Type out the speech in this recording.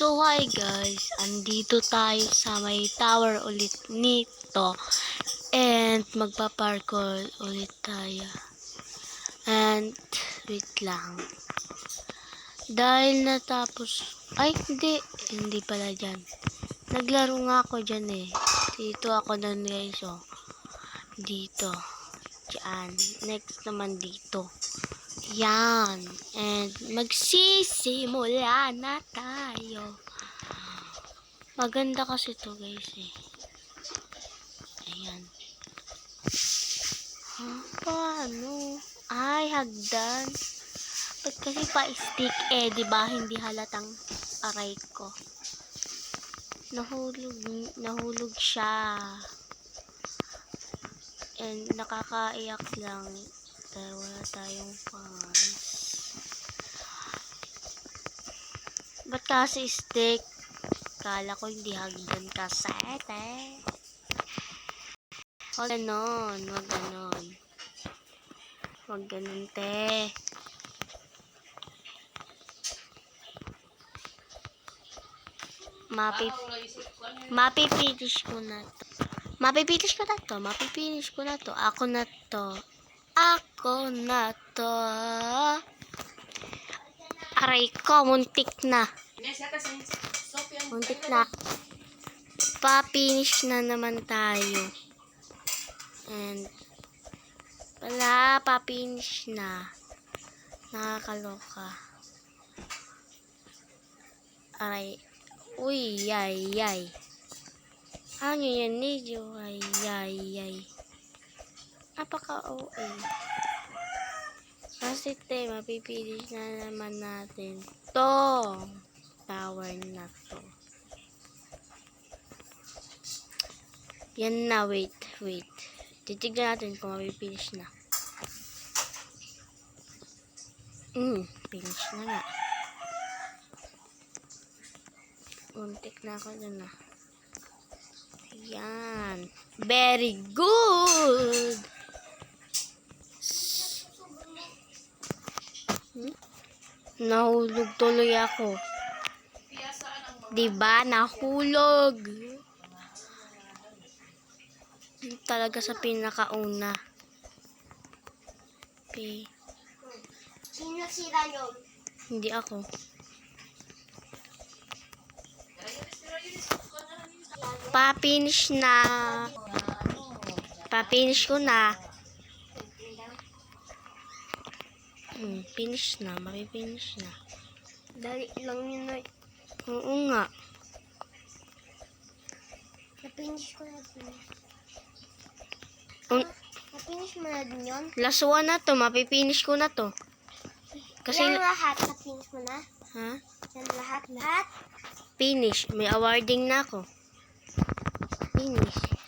So hi guys, andito tayo sa may tower ulit nito and magpa-parkour ulit tayo. And wait lang. Dahil natapos, ay hindi pala dyan. Naglaro nga ako dyan eh. Dito ako nun guys oh. Dito. Diyan. Next naman dito. Yan. And magsisimula na tayo. Maganda kasi to guys eh. Ayan. Paano? Ay, hagdan. Ba't kasi pa-stick eh, diba? Hindi halatang aray ko. Nahulog siya. And nakakaiyak lang. Dahil wala tayong fans. Ba't kasi stick? Kala ko hindi hagdan kasi. Huwag ganon. Huwag ganon. Huwag ganon, te. Mapipinish ko na to. Mapipinish ko na to. Ako na to. Aray ko, muntik na. Pa-finish na naman tayo. And wala, pa-finish na. Nakakaloka. Aray. Uy, yay. Ano yan, medyo yay. Napaka-OA. Kasi mapipili na naman natin to tower na to. Yan na, wait. Titignan natin kung mapipinish na. Finish na nga. Untik na ako dun ah. Ayan. Very good! Nahulog tuloy ako. Diba? Nahulog. Talaga sa pinakauna. Okay. Sino sira yun? Hindi ako. Pa-finish na. Pa-finish ko na. Finish na. Mapipinish na. Dali lang yun na. Oo nga. Na-finish ko na din. Na-finish mo na din yun? Last one na to. Mapipinish ko na to. Kasi yan lahat. Na-finish mo na? Ha? Yan lahat? Finish. May awarding na ako. Finish.